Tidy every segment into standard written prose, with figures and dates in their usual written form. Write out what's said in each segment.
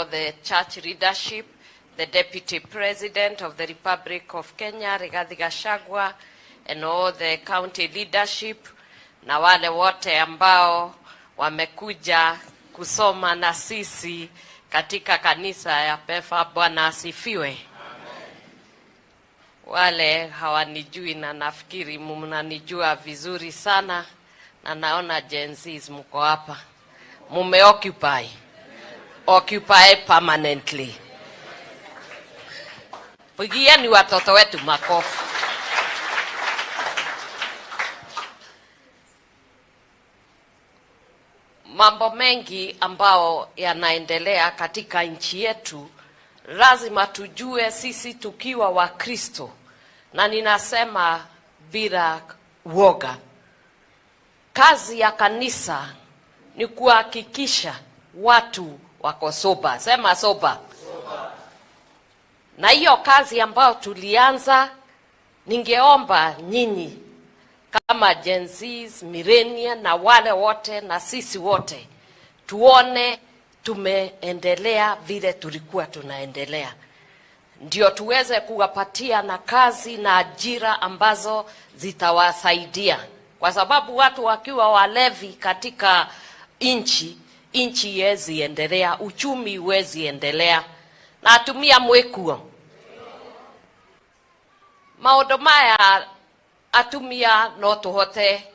all the church leadership, the Deputy President of the Republic of Kenya, Rigathi, and all the county leadership, na wale wote ambao wamekuja kusoma na sisi katika kanisa ya PEFA. Bwana asifiwe. Wale hawanijui na nafikiri mnanijua vizuri sana, na naona Gen Zs mko hapa. Occupy permanently. Pigieni watoto wetu makofi. Mambo mengi ambao yanaendelea katika nchi yetu, lazima tujue sisi tukiwa wa Kristo, na ninasema bila woga. Kazi ya kanisa ni kuhakikisha watu wako soba. Sema soba. Na hiyo kazi ambayo tulianza, ningeomba nyinyi kama Gen Zs, millennial na wale wote na sisi wote, tuone tumeendelea vile tulikuwa tunaendelea, ndio tuweze kuwapatia na kazi na ajira ambazo zitawasaidia. Kwa sababu watu wakiwa walevi katika nchi haiwezi endelea, uchumi huwezi endelea. Na atumia mwekuo maundu maya atumia no tuhote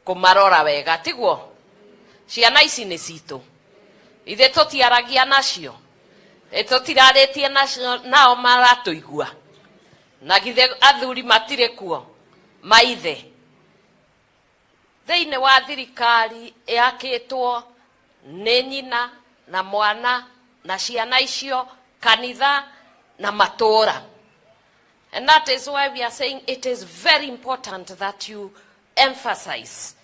kumarora wega, tiguo? Ciana ici ni citu, ithe tutiaragia nacio, tutiraritie nao maratuigua, na githe athuri matire kuo maithe. Thiini wa thirikari yakitwo ni nyina na mwana na ciana icio, kanitha na matura. And that is why we are saying it is very important that you emphasize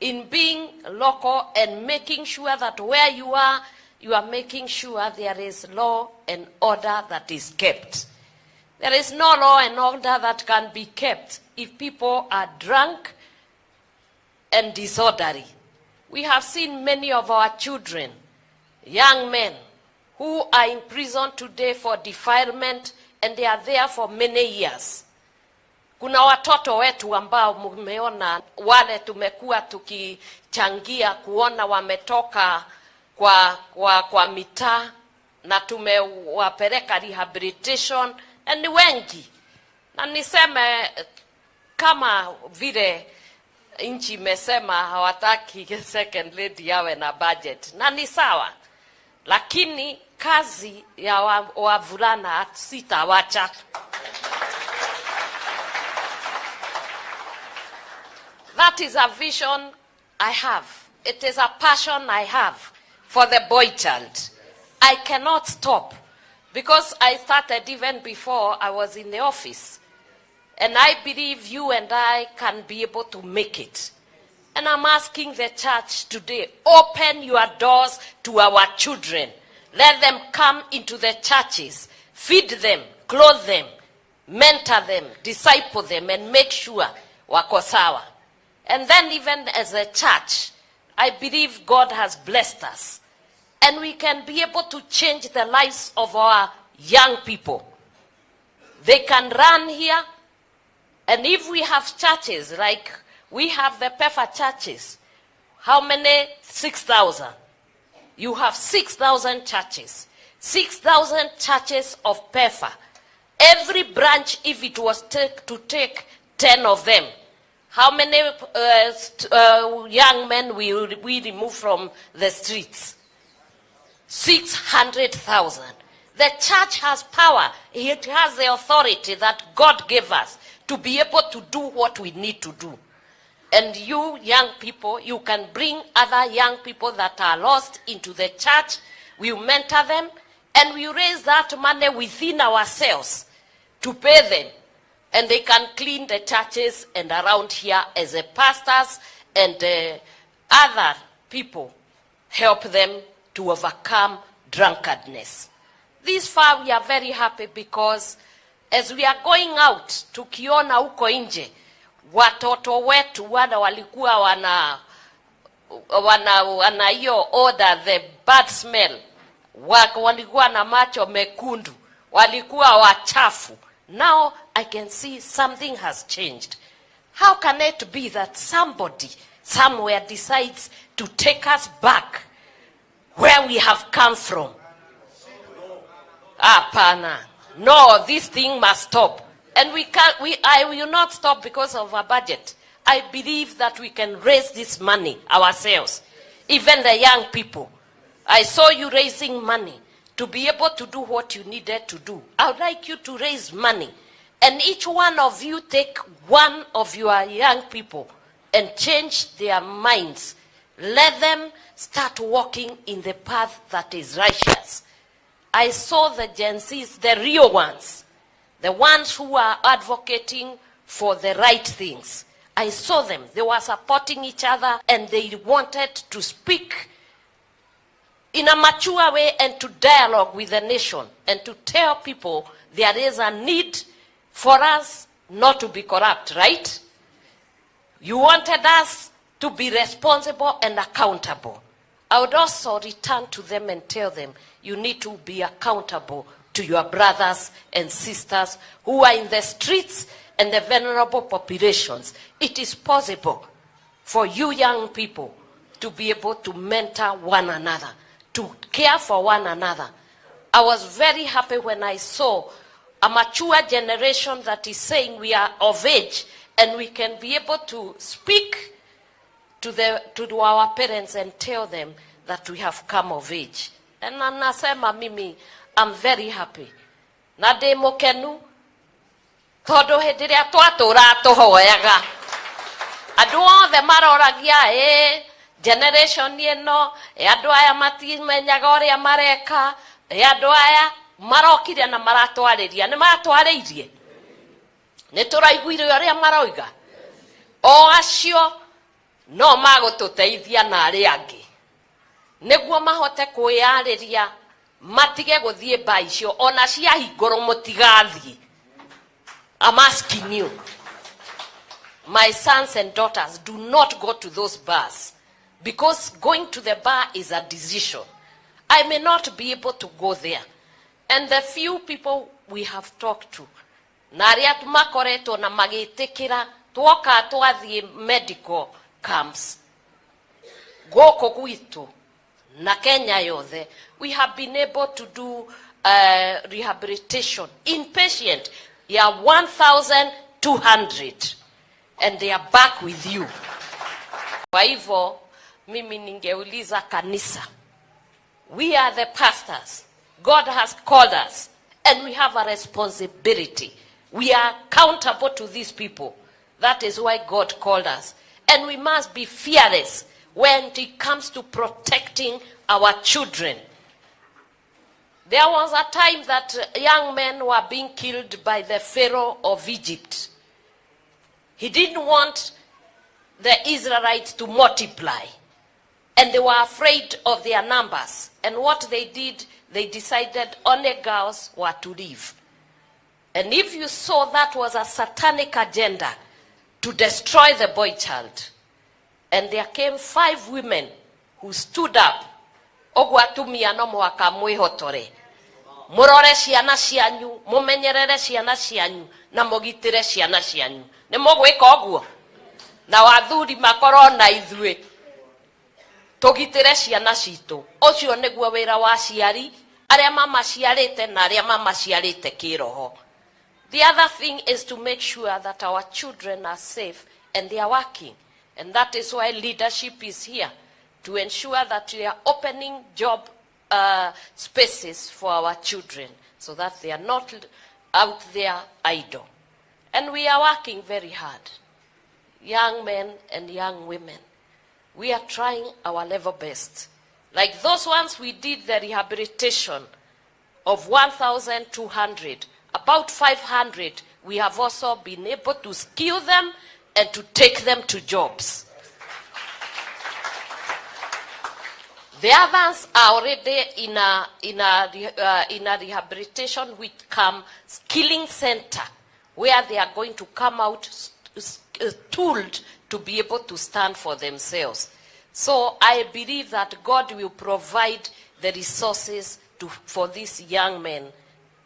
in being local and making sure that where you are making sure there is law and order that is kept. There is no law and order that can be kept if people are drunk and disorderly. We have seen many of our children, young men, who are in prison today for defilement, and they are there for many years. Kuna watoto wetu ambao mmeona wale tumekuwa tukichangia kuona wametoka kwa mitaa na tumewapeleka rehabilitation, and ni wengi. Na niseme kama vile nchi imesema hawataki second lady yawe na budget, na ni sawa, lakini kazi ya wavulana sitawacha. That is a vision I have. It is a passion I have for the boy child. I cannot stop, because I started even before I was in the office. And I believe you and I can be able to make it. And I'm asking the church today, open your doors to our children. Let them come into the churches, feed them, clothe them, mentor them, disciple them, and make sure wako sawa. And then even as a church, I believe God has blessed us. And we can be able to change the lives of our young people. They can run here. And if we have churches, like we have the PEFA churches, how many? 6,000. You have 6,000 churches. 6,000 churches of PEFA. Every branch, if it was to take 10 of them, how many young men will we remove from the streets? 600,000. The church has power. It has the authority that God gave us to be able to do what we need to do. And you young people, you can bring other young people that are lost into the church. We mentor them, and we raise that money within ourselves to pay them. And they can clean the churches and around here as the pastors and other people help them to overcome drunkenness. This far we are very happy, because as we are going out, tukiona huko nje, watoto wetu wale walikuwa wana hiyo order, the bad smell, walikuwa na macho mekundu, walikuwa wachafu. Now I can see something has changed. How can it be that somebody somewhere decides to take us back where we have come from? Apana. No, this thing must stop. And I will not stop because of a budget. I believe that we can raise this money ourselves. Even the young people. I saw you raising money to be able to do what you needed to do. I would like you to raise money. And each one of you take one of your young people and change their minds. Let them start walking in the path that is righteous. I saw the Gen Zs, the real ones, the ones who are advocating for the right things. I saw them. They were supporting each other and they wanted to speak in a mature way and to dialogue with the nation and to tell people there is a need for us not to be corrupt, right? You wanted us to be responsible and accountable. I would also return to them and tell them, you need to be accountable to your brothers and sisters who are in the streets and the vulnerable populations. It is possible for you young people to be able to mentor one another, to care for one another. I was very happy when I saw a mature generation that is saying we are of age and we can be able to speak to our parents and tell them that we have come of age. And nasema mimi, I'm very happy. Na ndi mukenu tondu hindi iria twatura tuhoyaga andu othe maroragia generation ino andu aya matimenyaga uria mareka andu aya marokire na maratwariria ni maratwaririe ni turaiguire uria maroiga o acio no magututeithia na aria angi niguo mahote kwiyariria matige guthie baicio ona cia hingoro mutigathie. I'm asking you, my sons and daughters, do not go to those bars, because going to the bar is a decision. I may not be able to go there. And the few people we have talked to, na aria makoretwo na magitikira twoka twathie medical camps goko gwitu na Kenya yothe, we have been able to do rehabilitation inpatient. You are 1,200 and they are back with you. Kwa hivyo mimi ningeuliza kanisa, we are the pastors. God has called us and we have a responsibility. We are accountable to these people. That is why God called us. And we must be fearless when it comes to protecting our children. There was a time that young men were being killed by the Pharaoh of Egypt. He didn't want the Israelites to multiply. And they were afraid of their numbers. And what they did, they decided only girls were to live. And if you saw, that was a satanic agenda to destroy the boy child. And there came 5 women who stood up. Ogwatumia no mwaka mwihotore. Murore ciana cianyu, mumenyerere ciana cianyu, na mugitire ciana cianyu. Ni mugwika oguo. Na wathuri makoro na ithui. Tugitire ciana citu. Ucio niguo wira wa ciari, aria mama ciarite na aria mama ciarite kiroho. The other thing is to make sure that our children are safe and they are working. And that is why leadership is here, to ensure that we are opening job spaces for our children so that they are not out there idle. And we are working very hard. Young men and young women, we are trying our level best. Like those ones we did the rehabilitation of 1,200, about 500, we have also been able to skill them and to take them to jobs. The others are already in a rehabilitation with skilling center, where they are going to come out tooled to be able to stand for themselves. So I believe that God will provide the resources for these young men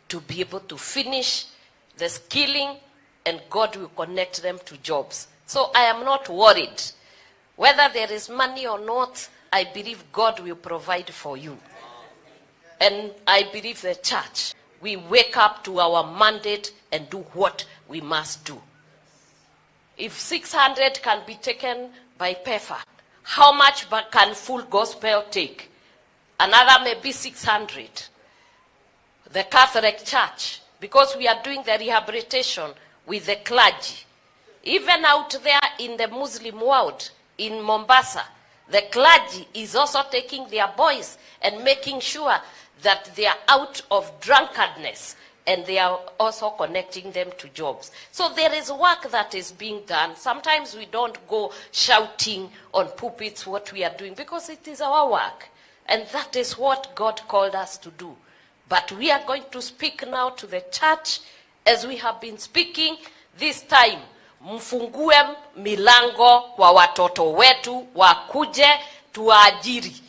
to be able to finish the skilling, and God will connect them to jobs. So I am not worried. Whether there is money or not, I believe God will provide for you. And I believe the church, we wake up to our mandate and do what we must do. If 600 can be taken by PEFA, how much can Full Gospel take? Another maybe 600. The Catholic Church, because we are doing the rehabilitation with the clergy. Even out there in the Muslim world, in Mombasa, the clergy is also taking their boys and making sure that they are out of drunkardness, and they are also connecting them to jobs. So there is work that is being done. Sometimes we don't go shouting on pulpits what we are doing, because it is our work. And that is what God called us to do. But we are going to speak now to the church as we have been speaking this time. Mfungue milango kwa watoto wetu wakuje tuajiri.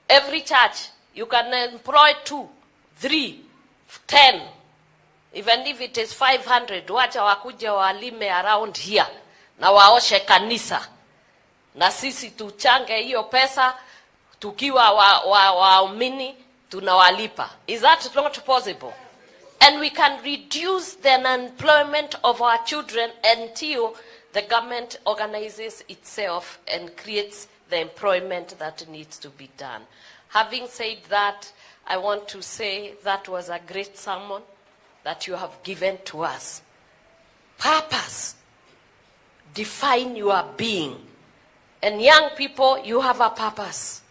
Every church, you can employ 2, 3, 10, even if it is 500, wacha wakuje walime around here na waoshe kanisa. Na sisi tuchange hiyo pesa, tukiwa waumini tunawalipa. Is that not possible? And we can reduce the unemployment of our children until the government organizes itself and creates the employment that needs to be done. Having said that, I want to say that was a great sermon that you have given to us. Purpose. Define your being. And young people, you have a purpose.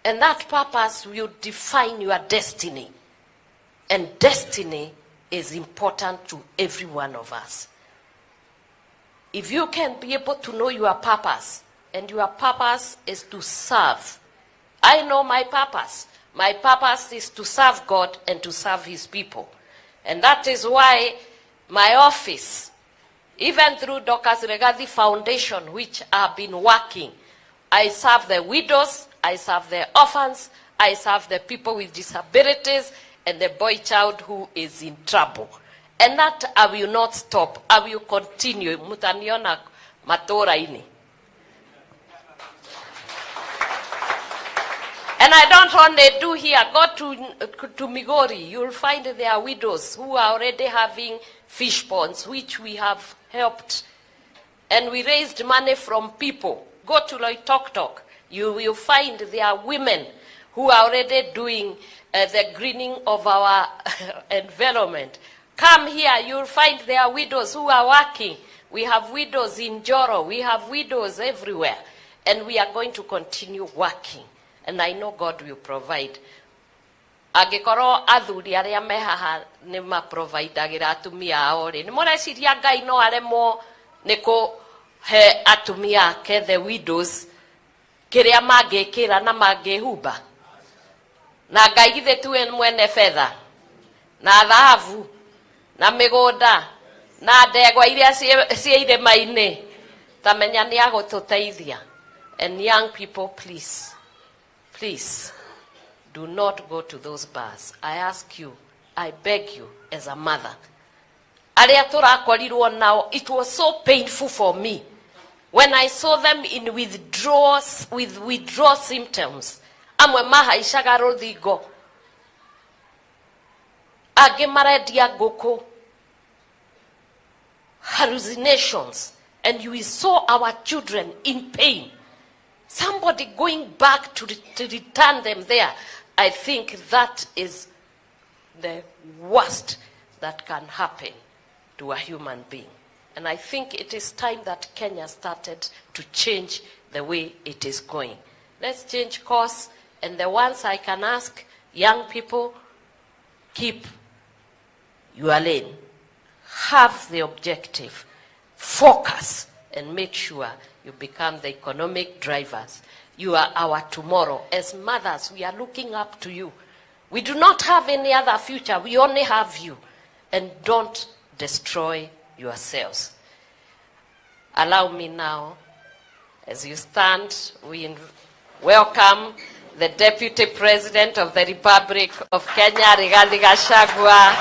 And that purpose will define your destiny. And destiny is important to every one of us. If you can be able to know your purpose, and your purpose is to serve. I know my purpose. My purpose is to serve God and to serve his people. And that is why my office, even through Dorcas Rigathi Foundation, which I've been working, I serve the widows, I serve the orphans, I serve the people with disabilities, and the boy child who is in trouble. And that I will not stop. I will continue. Mutaniona matora ini. And I don't only do here. Go to Migori. You'll find there are widows who are already having fish ponds, which we have helped. And we raised money from people. Go to Loitoktok. You will find there are women who are already doing the greening of our environment. Come here, you'll find there are widows who are working. We have widows in Joro. We have widows everywhere. And we are going to continue working. And I know God will provide. Agikoro athuri aria mehaha ni ma provideagira atumia ao ri. Ni moreciria Ngai no aremo niko he atumia ke the widows kiria mangikira na mangihumba. Na Ngai githe tu mwene fedha na dhahabu na migunda na ndegwa iria cie irima-ini tamenya ni agututeithia. And young people, please do not go to those bars. I ask you, I beg you as a mother. Aria turakorirwo now, it was so painful for me when I saw them in withdrawal symptoms. Amwe mahaishaga ruthingo, angi marendia nguku, hallucinations, and you saw our children in pain. Somebody going back to return them there. I think that is the worst that can happen to a human being. And I think it is time that Kenya started to change the way it is going. Let's change course. And the ones I can ask, young people, keep your lane. Have the objective. Focus and make sure you become the economic drivers. You are our tomorrow. As mothers, we are looking up to you. We do not have any other future. We only have you. And don't destroy yourselves. Allow me now, as you stand, we welcome the Deputy President of the Republic of Kenya, Rigathi Gachagua,